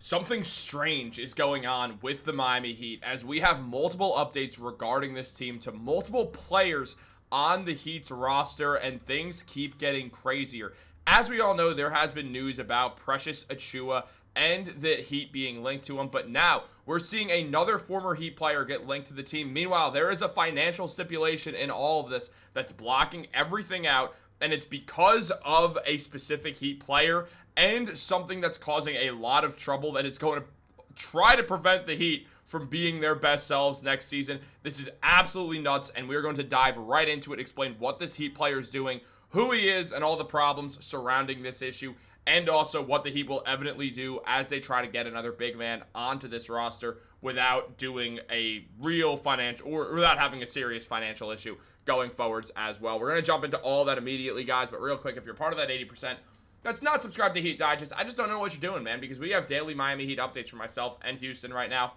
Something strange is going on with the Miami Heat as we have multiple updates regarding this team to multiple players on the Heat's roster, and things keep getting crazier. As we all know, there has been news about Precious Achiuwa and the Heat being linked to him, but now we're seeing another former Heat player get linked to the team. Meanwhile, there is a financial stipulation in all of this that's blocking everything out, and it's because of a specific Heat player and something that's causing a lot of trouble that is going to try to prevent the Heat from being their best selves next season. This is absolutely nuts, and we're going to dive right into it, explain what this Heat player is doing, who he is, and all the problems surrounding this issue, and also what the Heat will evidently do as they try to get another big man onto this roster without doing a real financial, or without having a serious financial issue going forwards as well. We're going to jump into all that immediately, guys, but real quick, if you're part of that 80% that's not subscribed to Heat Digest, I just don't know what you're doing, man, because we have daily Miami Heat updates for myself and Houston right now.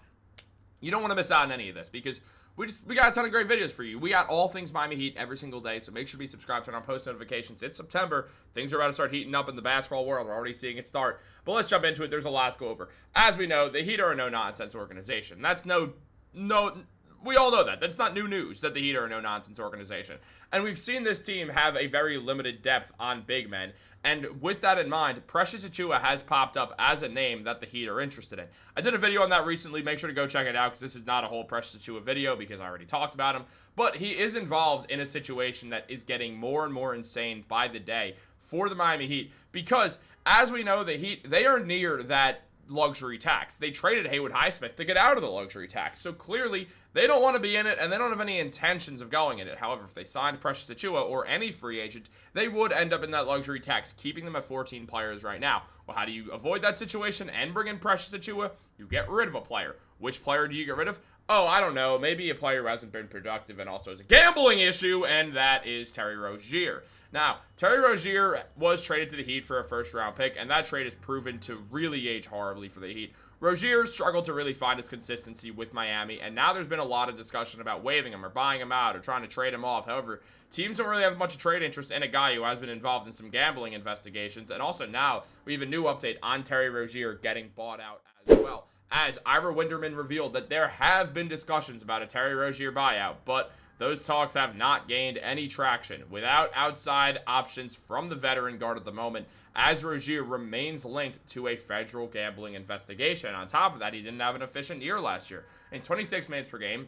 You don't want to miss out on any of this because we got a ton of great videos for you. We got all things Miami Heat every single day, so make sure to be subscribed, turn on post notifications. It's September. Things are about to start heating up in the basketball world. We're already seeing it start. But let's jump into it. There's a lot to go over. As we know, the Heat are a no-nonsense organization. That's we all know that. That's not new news that the Heat are a no-nonsense organization. And we've seen this team have a very limited depth on big men. And with that in mind, Precious Achiuwa has popped up as a name that the Heat are interested in. I did a video on that recently. Make sure to go check it out because this is not a whole Precious Achiuwa video because I already talked about him. But he is involved in a situation that is getting more and more insane by the day for the Miami Heat because, as we know, the Heat, they are near that luxury tax. They traded Haywood Highsmith to get out of the luxury tax. So clearly, they don't want to be in it, and they don't have any intentions of going in it. However, if they signed Precious Achiuwa or any free agent, they would end up in that luxury tax, keeping them at 14 players right now. Well, how do you avoid that situation and bring in Precious Achiuwa? You get rid of a player. Which player do you get rid of? Oh, I don't know. Maybe a player who hasn't been productive and also is a gambling issue, and that is Terry Rozier. Now, Terry Rozier was traded to the Heat for a first-round pick, and that trade has proven to really age horribly for the Heat. Rozier struggled to really find his consistency with Miami, and now there's been a lot of discussion about waiving him or buying him out or trying to trade him off. However, teams don't really have much trade interest in a guy who has been involved in some gambling investigations, and also now we have a new update on Terry Rozier getting bought out as well. As Ira Winderman revealed that there have been discussions about a Terry Rozier buyout, but those talks have not gained any traction without outside options from the veteran guard at the moment, as Rozier remains linked to a federal gambling investigation. On top of that, he didn't have an efficient year last year. In 26 minutes per game,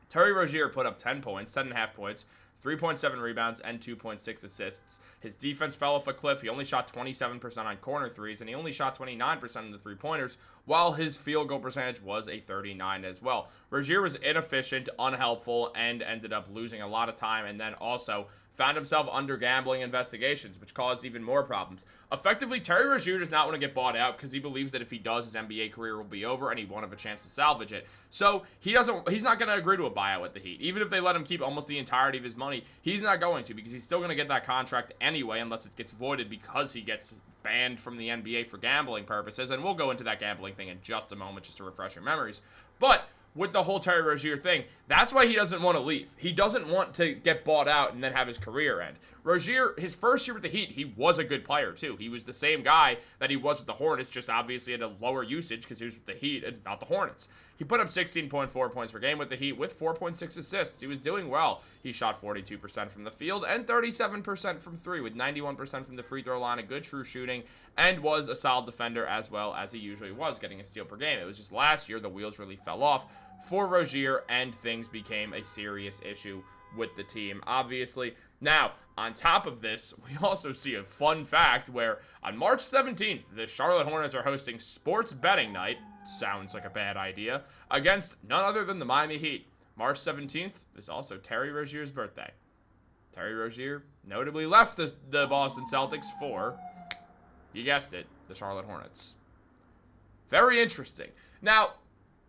Terry Rozier put up 10 points, 10.5 points, 3.7 rebounds, and 2.6 assists. His defense fell off a cliff. He only shot 27% on corner threes, and he only shot 29% of the three-pointers, while his field goal percentage was a 39 as well. Rozier was inefficient, unhelpful, and ended up losing a lot of time, and then also found himself under gambling investigations, which caused even more problems. Effectively, Terry Rozier does not want to get bought out because he believes that if he does, his NBA career will be over and he won't have a chance to salvage it. So he's not going to agree to a buyout with the Heat. Even if they let him keep almost the entirety of his money, he's not going to because he's still going to get that contract anyway unless it gets voided because he gets banned from the NBA for gambling purposes. And we'll go into that gambling thing in just a moment just to refresh your memories. But with the whole Terry Rozier thing, that's why he doesn't want to leave. He doesn't want to get bought out and then have his career end. Rozier, his first year with the Heat, he was a good player too. He was the same guy that he was with the Hornets, just obviously at a lower usage because he was with the Heat and not the Hornets. He put up 16.4 points per game with the Heat with 4.6 assists. He was doing well. He shot 42% from the field and 37% from three with 91% from the free throw line, a good true shooting, and was a solid defender as well as he usually was, getting a steal per game. It was just last year the wheels really fell off for Rozier and things became a serious issue with the team, obviously. Now, on top of this, we also see a fun fact where on March 17th, the Charlotte Hornets are hosting sports betting night, sounds like a bad idea, against none other than the Miami Heat. March 17th is also Terry Rozier's birthday. Terry Rozier notably left the Boston Celtics for, you guessed it, the Charlotte Hornets. Very interesting. Now,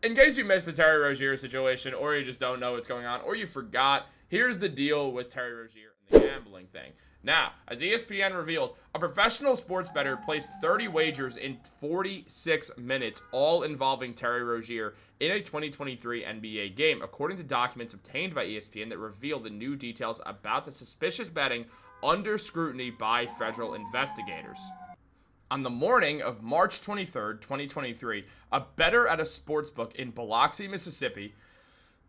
in case you missed the Terry Rozier situation, or you just don't know what's going on, or you forgot, here's the deal with Terry Rozier and the gambling thing. Now, as ESPN revealed, a professional sports bettor placed 30 wagers in 46 minutes, all involving Terry Rozier in a 2023 NBA game, according to documents obtained by ESPN that reveal the new details about the suspicious betting under scrutiny by federal investigators. On the morning of March 23rd, 2023, a bettor at a sportsbook in Biloxi, Mississippi,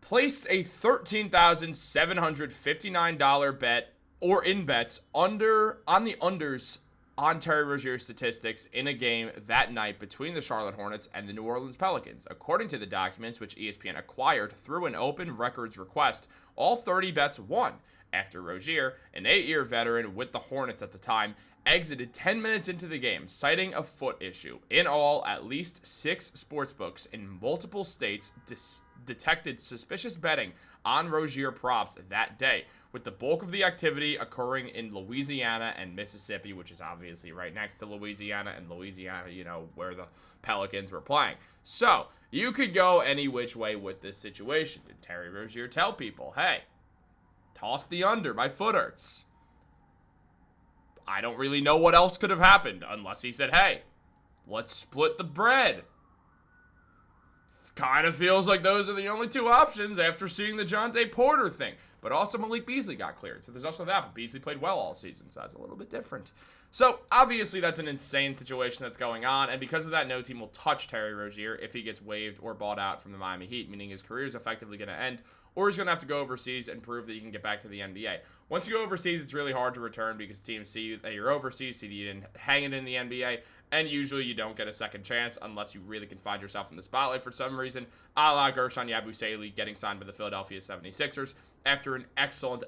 placed a $13,759 bet or in bets on the unders on Terry Rozier's statistics in a game that night between the Charlotte Hornets and the New Orleans Pelicans. According to the documents, which ESPN acquired through an open records request, all 30 bets won after Rozier, an 8-year veteran with the Hornets at the time, exited 10 minutes into the game, citing a foot issue. In all, at least 6 sportsbooks in multiple states detected suspicious betting on Rozier props that day, with the bulk of the activity occurring in Louisiana and Mississippi, which is obviously right next to Louisiana, and Louisiana, where the Pelicans were playing. So, you could go any which way with this situation. Did Terry Rozier tell people, hey, toss the under, my foot hurts? I don't really know what else could have happened unless he said, hey, let's split the bread. Kind of feels like those are the only 2 options after seeing the Jonte Porter thing. But also Malik Beasley got cleared, so there's also that. But Beasley played well all season, so that's a little bit different. So, obviously, that's an insane situation that's going on, and because of that, no team will touch Terry Rozier if he gets waived or bought out from the Miami Heat, meaning his career is effectively going to end, or he's going to have to go overseas and prove that he can get back to the NBA. Once you go overseas, it's really hard to return because teams see that you're overseas, see that you didn't hang it in the NBA, and usually you don't get a second chance unless you really can find yourself in the spotlight for some reason, a la Gershon Yabusele getting signed by the Philadelphia 76ers after an excellent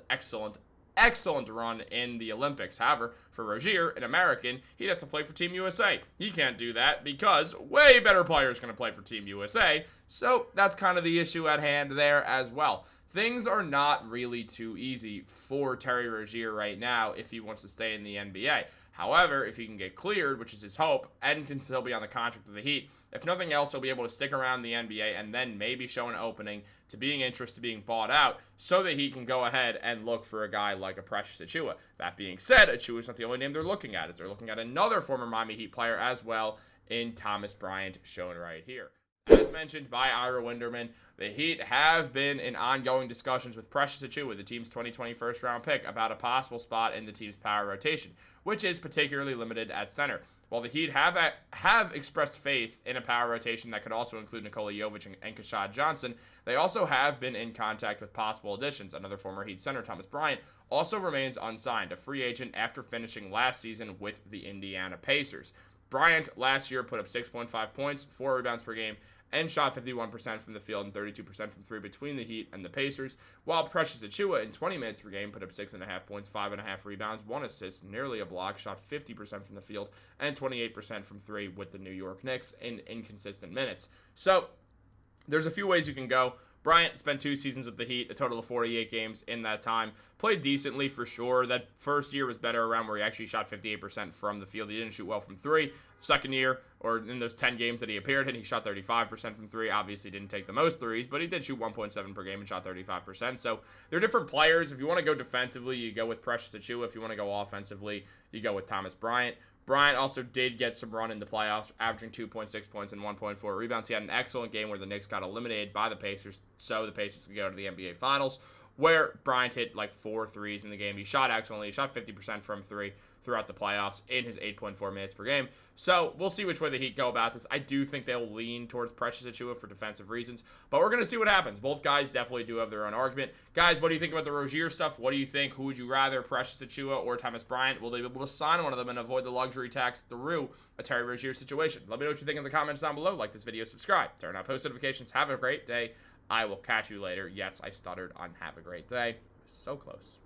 run in the Olympics. However, for Rozier, an American, he'd have to play for Team USA. He can't do that because way better players going to play for Team USA. So that's kind of the issue at hand there as well. Things are not really too easy for Terry Rozier right now if he wants to stay in the NBA. However, if he can get cleared, which is his hope, and can still be on the contract with the Heat, if nothing else, he'll be able to stick around the NBA and then maybe show an opening to being interested in being bought out so that he can go ahead and look for a guy like a Precious Achiuwa. That being said, Achiuwa is not the only name they're looking at. They're looking at another former Miami Heat player as well in Thomas Bryant, shown right here. As mentioned by Ira Winderman, the Heat have been in ongoing discussions with Precious Achiuwa, the team's 2020 first-round pick, about a possible spot in the team's power rotation, which is particularly limited at center. While the Heat have expressed faith in a power rotation that could also include Nikola Jovic and Kashad Johnson, they also have been in contact with possible additions. Another former Heat center, Thomas Bryant, also remains unsigned, a free agent after finishing last season with the Indiana Pacers. Bryant last year put up 6.5 points, 4 rebounds per game, and shot 51% from the field and 32% from 3 between the Heat and the Pacers, while Precious Achiuwa in 20 minutes per game put up 6.5 points, 5.5 rebounds, 1 assist, nearly a block, shot 50% from the field, and 28% from 3 with the New York Knicks in inconsistent minutes. So, there's a few ways you can go. Bryant spent 2 seasons with the Heat, a total of 48 games in that time. Played decently for sure. That first year was better around where he actually shot 58% from the field. He didn't shoot well from 3. Second year, or in those 10 games that he appeared in, he shot 35% from 3. Obviously didn't take the most threes, but he did shoot 1.7 per game and shot 35%. So they're different players. If you want to go defensively, you go with Precious Achiuwa. If you want to go offensively, you go with Thomas Bryant. Bryant also did get some run in the playoffs, averaging 2.6 points and 1.4 rebounds. He had an excellent game where the Knicks got eliminated by the Pacers, so the Pacers could go to the NBA Finals, where Bryant hit like 4 threes in the game. He shot excellently. He shot 50% from 3 throughout the playoffs in his 8.4 minutes per game. So we'll see which way the Heat go about this. I do think they'll lean towards Precious Achiuwa for defensive reasons, but we're going to see what happens. Both guys definitely do have their own argument. Guys, what do you think about the Rozier stuff? What do you think? Who would you rather, Precious Achiuwa or Thomas Bryant? Will they be able to sign one of them and avoid the luxury tax through a Terry Rozier situation? Let me know what you think in the comments down below. Like this video, subscribe, turn on post notifications. Have a great day. I will catch you later. Yes, I stuttered on have a great day. So close.